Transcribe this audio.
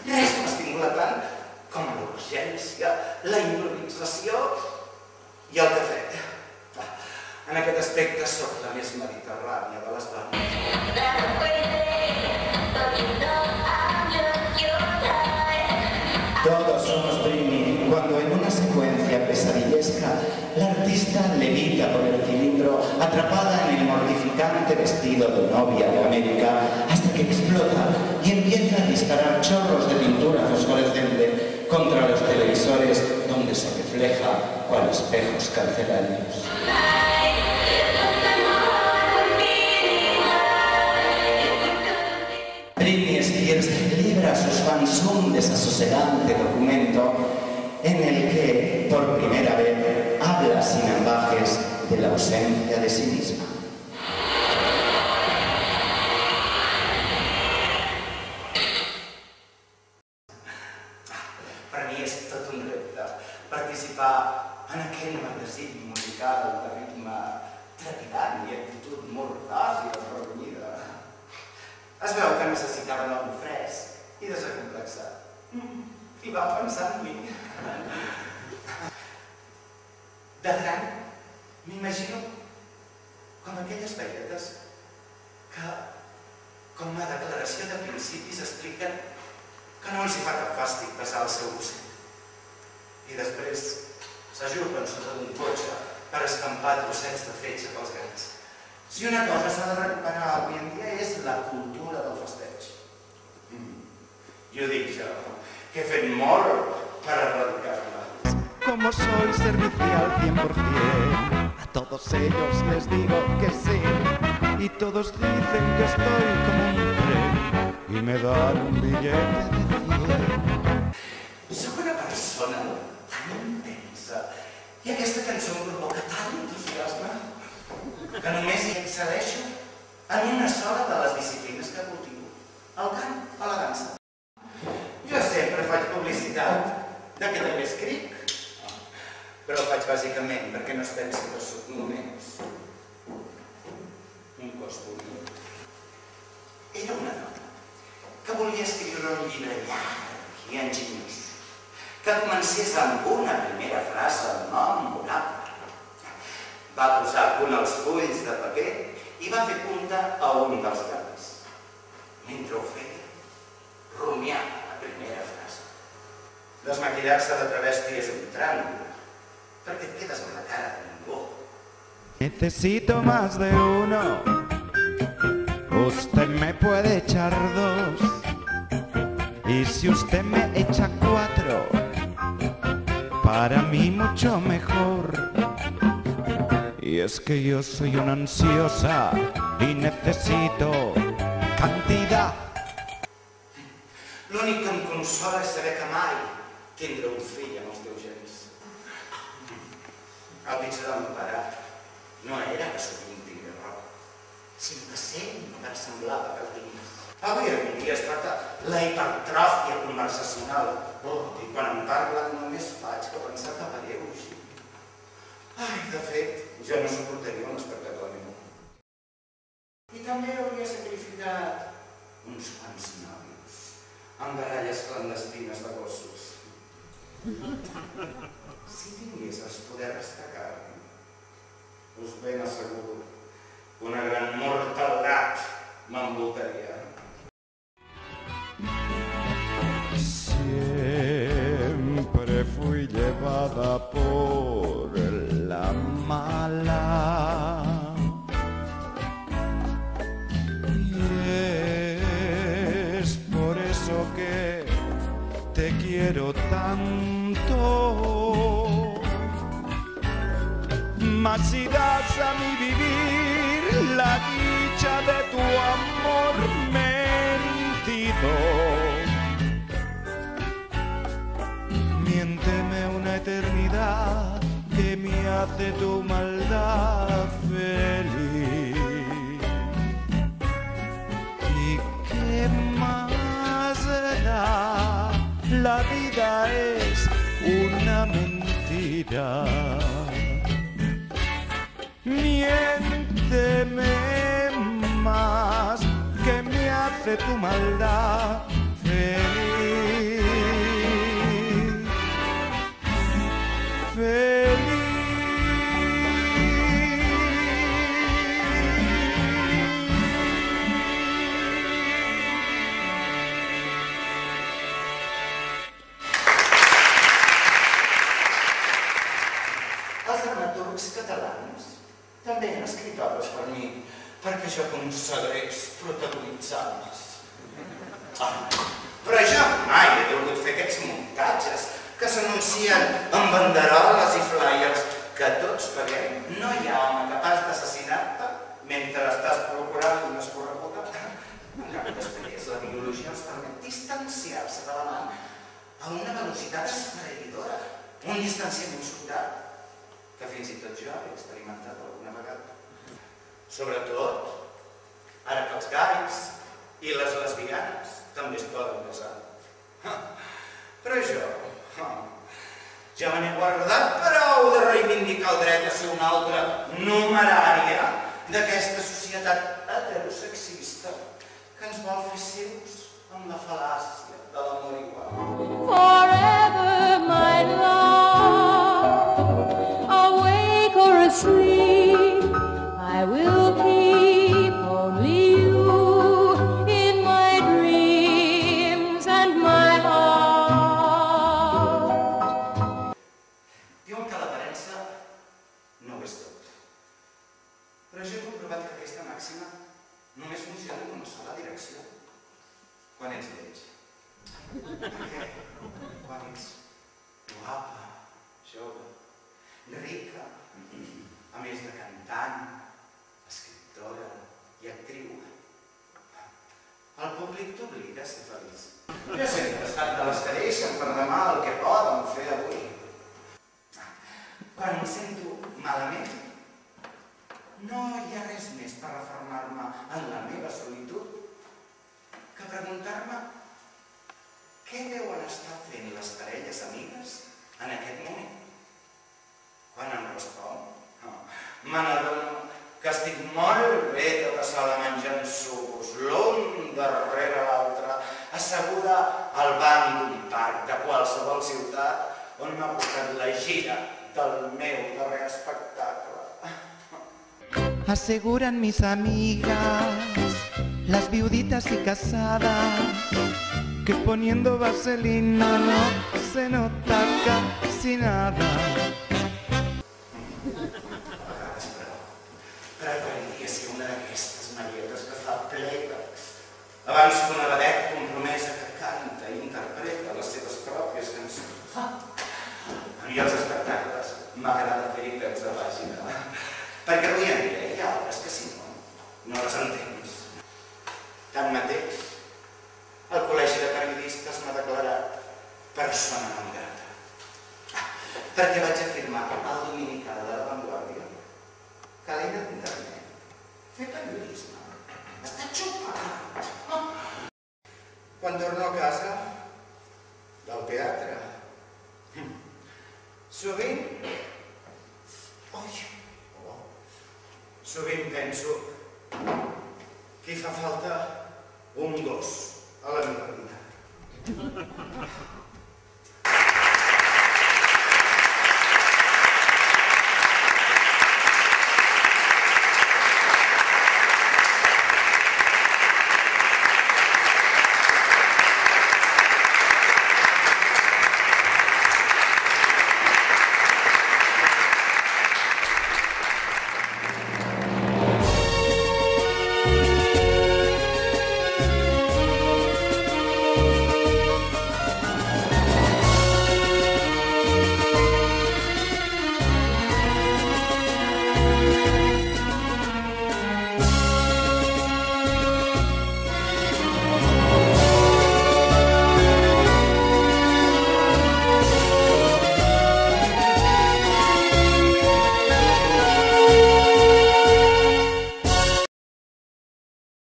Res m'estimula tant com la urgència, la improvisació i el cafè. En aquest aspecte sóc la més mediterrània de les dones. Todos somos Britney cuando en una secuencia pesadillesca la artista levita por el cilindro atrapada en el mortificante vestido de novia de América hasta que explota y empieza a disparar chorros de pintura fosforescente contra los televisores donde se refleja cual espejos carcelarios. Britney Spears libra a sus fans un desasosegante documento en el que, por primera vez, habla sin ambajes de la ausencia de sí misma. Per mi és tot un repte participar en aquell magazín musical de ritme trepidant i actitud mordaç i desvergonyida. Es veu que necessitaven algú fresc i desacomplexat. I va pensar en mi. De gran, m'imagino com aquelles velletes que, com a declaració de principis, expliquen que no els hi fa cap fàstic passar el seu ocell. I després s'ajupen sota d'un cotxe per escampar trossets de fetge pels gats. Si una cosa s'ha de recuperar avui en dia és la cultura del festeig. I ho dic jo, que he fet molt per erradicar-la. Como soy servicial 100%, a todos ellos les digo que sí, y todos dicen que estoy como un tren, y me dan un billete de 100. Soc una persona tan intensa, i aquesta cançó em provoca tant entusiasme, que només hi excel·leixo en una sola de les disciplines que cultivo, el cant o la dansa. Jo sempre faig publicitat de que també escric, però ho faig bàsicament perquè no es pensi que soc només un cos bonic. Era una dona que volia escriure un llibre llarg i enginyós, que comencés amb una primera frase memorable. Va posar punt als fulls de paper i va fer punta a un dels llavis. Mentre ho feia, rumiava la primera frase. Desmaquillar-se de travesti és un tràngol, perquè et quedes amb la cara de ningú. Necesito más de uno, usted me puede echar 2, y si usted me echa 4, para mí mucho mejor. Y es que yo soy una ansiosa y necesito cantidad. L'únic que em consola és saber que mai tindré un fill amb els teus gens. El pitjor del meu pare no era que sovint tingués raó, sinó que sempre semblava que el tenia. Avui en dia es tracta la hipertròfia conversacional, i quan em parla només faig que pensar que pareu així. Ai, de fet, jo no suportaria un espectacle meu. I també hauria sacrificat uns quants nòvios amb baralles clandestines de gossos. Si tingués els poders de carn, us ben asseguro que una gran mortaldat m'envoltaria. Siempre fui llevada por la mala, y es por eso que te quiero tanto. Mas si das a mi vivir la dicha de tu amor mentido, miénteme una eternidad que me hace tu maldad feliz. ¿Y qué más da? La vida es una mentira. Miénteme más que me hace tu maldad feliz. això com segrets protagonitzants. Però jo mai he volgut fer aquests muntatges que s'anuncien amb banderoles i flyers que tots paguem. No hi ha home capaç d'assassinar-te mentre estàs procurant una escorreguda. Després, la biologia ens permet distanciar-se de l'amant a una velocitat esfereïdora, un distanciament sobtat que fins i tot jo he experimentat alguna vegada. Sobretot, ara que els gais i les lesbianes també es poden casar. Però jo me n'he guardat prou de reivindicar el dret a ser una altra numerària d'aquesta societat heterosexista que ens vol fer seus amb la fal·làcia de l'amor igual. Forever, my love, awake or asleep, I will keep only you in my dreams and my heart. Diuen que l'aparença no ho és tot. Però jo he comprovat que aquesta màxima només funciona en una sola direcció. Quan ets lleig. Perquè quan ets guapa, jove, rica, a més de cantant, escriptora i actriu, el públic t'obliga a ser feliç. Jo sempre he estat de les que deixen per demà el que poden fer avui. Quan em sento malament, no hi ha res més per refermar-me en la meva solitud que preguntar-me què deuen estar fent les parelles amigues en aquest moment. Quan em respon, me n'adono que estic molt bé tota sola menjant sucos, l'un darrere l'altre, asseguda al banc d'un parc de qualsevol ciutat on m'ha portat la gira del meu darrer espectacle. Aseguran mis amigas, las viuditas y casadas, que poniendo vaselina no se nota casi nada. Preferiria ser una d'aquestes marietes que fa playbacks abans que una vedette compromesa que canta i interpreta les seves pròpies cançons. A mi els espectacles m'agrada fer-hi peus de pàgina, perquè avui en dia hi ha obres que si no les entens. Tanmateix, el Col·legi de Periodistes m'ha declarat persona non grata, perquè vaig afirmar al dominical de La Vanguardia que l'eina d'internet, fer periodisme, està xupat. Quan torno a casa del teatre, sovint penso que hi fa falta un gos a la meva vida.